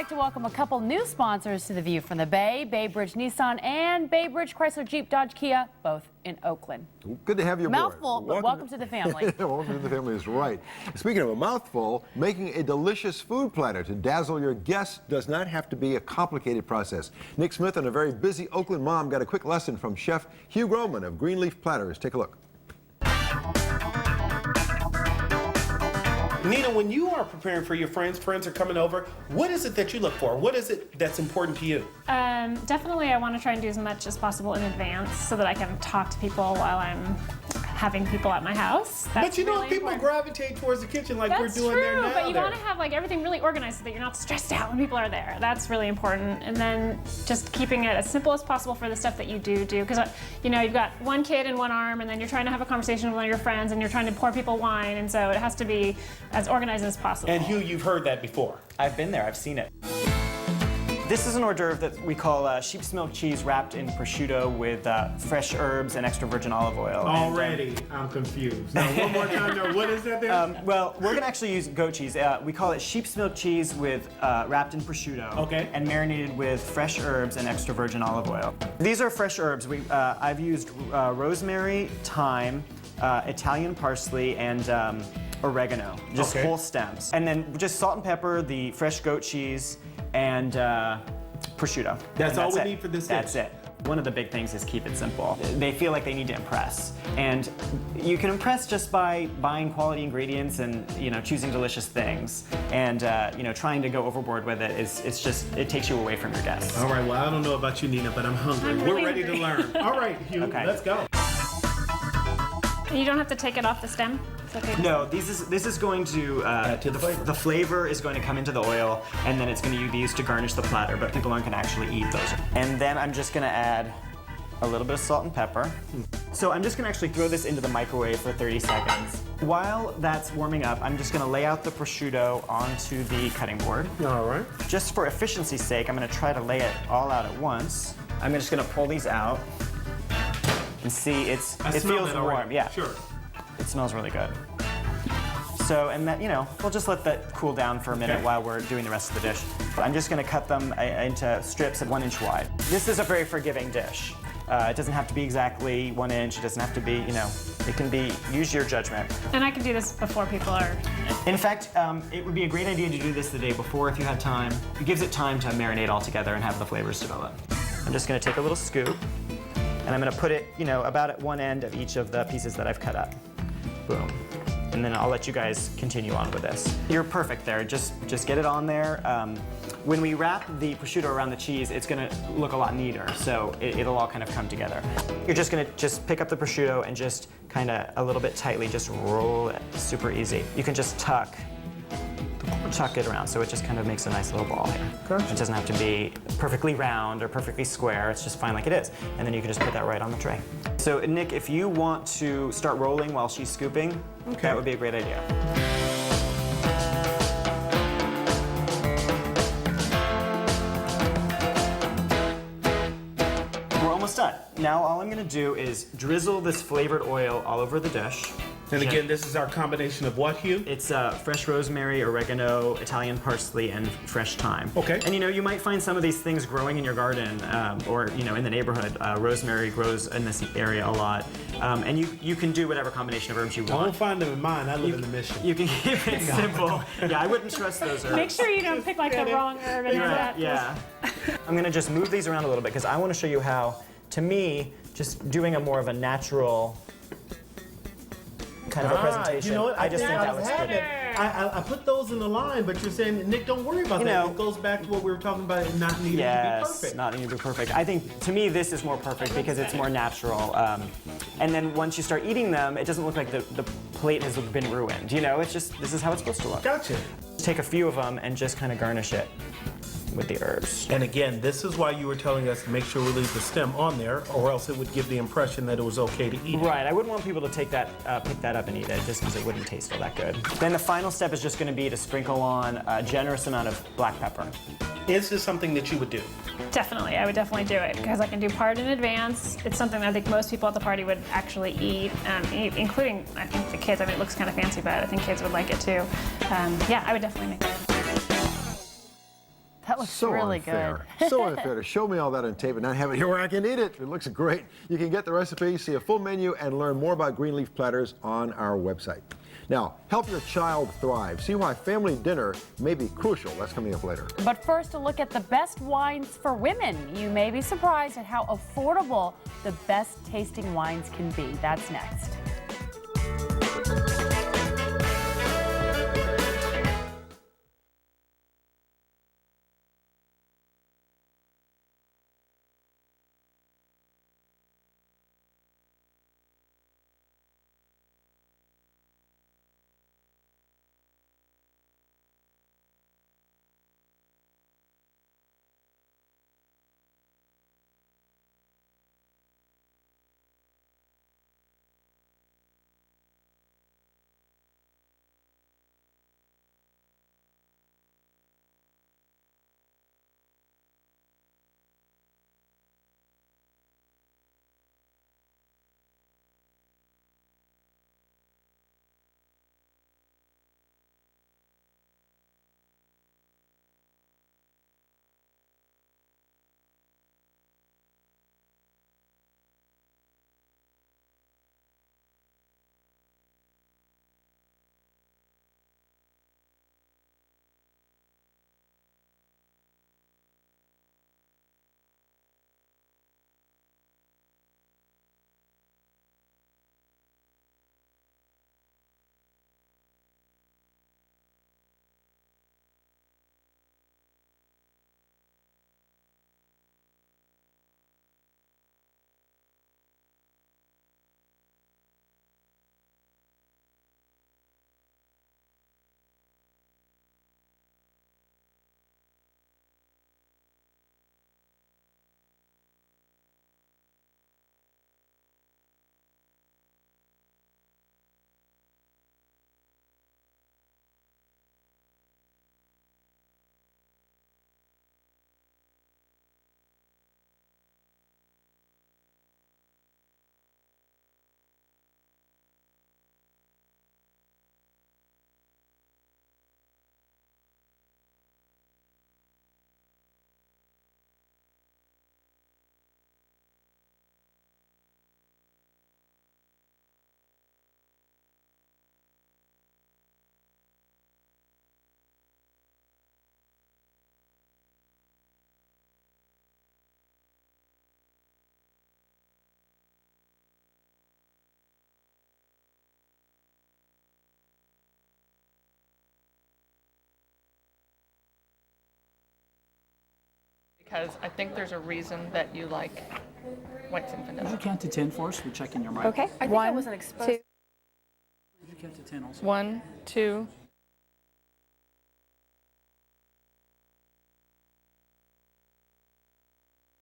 like to welcome a couple new sponsors to The View from the Bay, Bay Bridge Nissan and Bay Bridge Chrysler Jeep Dodge Kia, both in Oakland. Good to have you aboard. Mouthful, but welcome to the family. Welcome to the family is right. Speaking of a mouthful, making a delicious food platter to dazzle your guests does not have to be a complicated process. Nick Smith and a very busy Oakland mom got a quick lesson from Chef Hugh Groman of Greenleaf Platters. Take a look. Nina, when you are preparing for your friends are coming over, what is it that you look for? What is it that's important to you? Definitely I want to try and do as much as possible in advance so that I can talk to people while I'm having people at my house. But you know, people gravitate towards the kitchen like we're doing there now. But you want to have like everything really organized so that you're not stressed out when people are there. That's really important. And then just keeping it as simple as possible for the stuff that you do. Because, you know, you've got one kid in one arm and then you're trying to have a conversation with one of your friends and you're trying to pour people wine. And so it has to be as organized as possible. And Hugh, you've heard that before. I've been there, I've seen it. This is an hors d'oeuvre that we call sheep's milk cheese wrapped in prosciutto with fresh herbs and extra virgin olive oil. Already, I'm confused. Now, one more time, now, what is that there? Well, we're going to actually use goat cheese. We call it sheep's milk cheese with wrapped in prosciutto. Okay. And marinated with fresh herbs and extra virgin olive oil. These are fresh herbs. I've used rosemary, thyme, Italian parsley, and oregano, just whole stems. And then just salt and pepper, the fresh goat cheese, and prosciutto. That's all we need for this dish? That's it. One of the big things is keep it simple. They feel like they need to impress. And you can impress just by buying quality ingredients and, you know, choosing delicious things. And, you know, trying to go overboard with it it takes you away from your guests. All right, well, I don't know about you, Nina, but I'm hungry. Really We're ready to learn. All right, Hugh, let's go. You don't have to take it off the stem? It's okay. No, this is going to the flavor. The flavor is going to come into the oil, and then it's going to be used to garnish the platter, but people aren't going to actually eat those. And then I'm just going to add a little bit of salt and pepper. So I'm just going to actually throw this into the microwave for 30 seconds. While that's warming up, I'm just going to lay out the prosciutto onto the cutting board. All right. Just for efficiency's sake, I'm going to try to lay it all out at once. I'm just going to pull these out and see it feels warm. Yeah. Sure. It smells really good. So, and that, you know, we'll just let that cool down for a minute while we're doing the rest of the dish. I'm just going to cut them into strips at 1 inch wide. This is a very forgiving dish. It doesn't have to be exactly 1 inch. It doesn't have to be, you know, it can be, use your judgment. And I can do this before people are... In fact, it would be a great idea to do this the day before if you have time. It gives it time to marinate all together and have the flavors develop. I'm just going to take a little scoop, and I'm going to put it, you know, about at one end of each of the pieces that I've cut up. Boom. And then I'll let you guys continue on with this. You're perfect there. Just get it on there. When we wrap the prosciutto around the cheese, it's gonna look a lot neater, so it'll all kind of come together. You're just gonna pick up the prosciutto and just kind of a little bit tightly just roll it. Super easy. You can just tuck it around, so it just kind of makes a nice little ball here. Gotcha. It doesn't have to be perfectly round or perfectly square. It's just fine like it is. And then you can just put that right on the tray. So Nick, if you want to start rolling while she's scooping, that would be a great idea. We're almost done. Now all I'm gonna do is drizzle this flavored oil all over the dish. And again, this is our combination of what, Hugh? It's fresh rosemary, oregano, Italian parsley, and fresh thyme. Okay. And you know, you might find some of these things growing in your garden or you know, in the neighborhood. Rosemary grows in this area a lot. And you can do whatever combination of herbs you want. I won't find them in mine. I live in the Mission. You can keep it simple. Yeah, I wouldn't trust those herbs. Make sure you don't pick like the wrong herb and Right, yeah. I'm gonna just move these around a little bit because I want to show you how, to me, just doing a more of a natural kind of a presentation. You know what? I just think that was looks good. I put those in the line, but you're saying, Nick, don't worry about that. It goes back to what we were talking about, it not needing to be perfect. Yes, not needing to be perfect. I think, to me, this is more perfect because it's more natural. And then once you start eating them, it doesn't look like the plate has been ruined. You know, it's just, this is how it's supposed to look. Gotcha. Take a few of them and just kind of garnish it with the herbs. And again, this is why you were telling us to make sure we leave the stem on there, or else it would give the impression that it was okay to eat. Right, I wouldn't want people to take that, pick that up and eat it, just because it wouldn't taste all that good. Then the final step is just going to be to sprinkle on a generous amount of black pepper. Is this something that you would do? Definitely, I would definitely do it because I can do part in advance. It's something that I think most people at the party would actually eat, including, I think, the kids. I mean, it looks kind of fancy, but I think kids would like it too. Yeah, I would definitely make it. That looks So really unfair. good. So unfair to show me all that on tape and not have it here where I can eat it. It looks great. You can get the recipe, see a full menu, and learn more about green leaf platters on our website. Now, help your child thrive. See why family dinner may be crucial. That's coming up later. But first, a look at the best wines for women. You may be surprised at how affordable the best tasting wines can be. That's next. Because I think there's a reason that you like whites and Would you vanilla. count to 10 for us? We're checking your mic. Okay. I think I wasn't exposed. Would you count to 10 also? 1, 2,